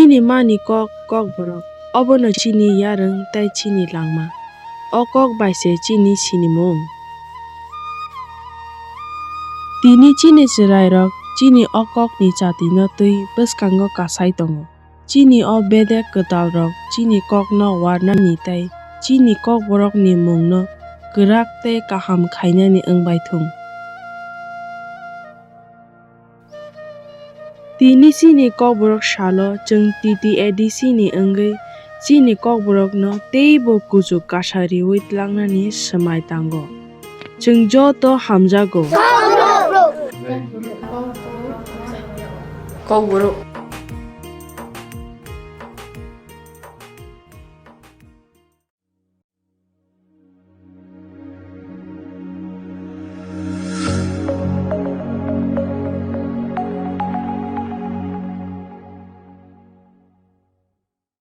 Chini mani kokborok. Obono chini yareng tai chini langma. O kok baise chini sinimung. Tini chini chirairok chini o kok ni chati no tui bwskango kasai tongo. Chini o bedek ketal rok chini kok no warnani tai chini kokborok ni mung no kwrak tei kaham khainani wngbai thung. Tini chini kokborok salo chung TTAADC ni wngwi chini kokborok no teibo kuchuk kasariwi tlangnani swmai tango. Chung joto hamjago. Kokborok.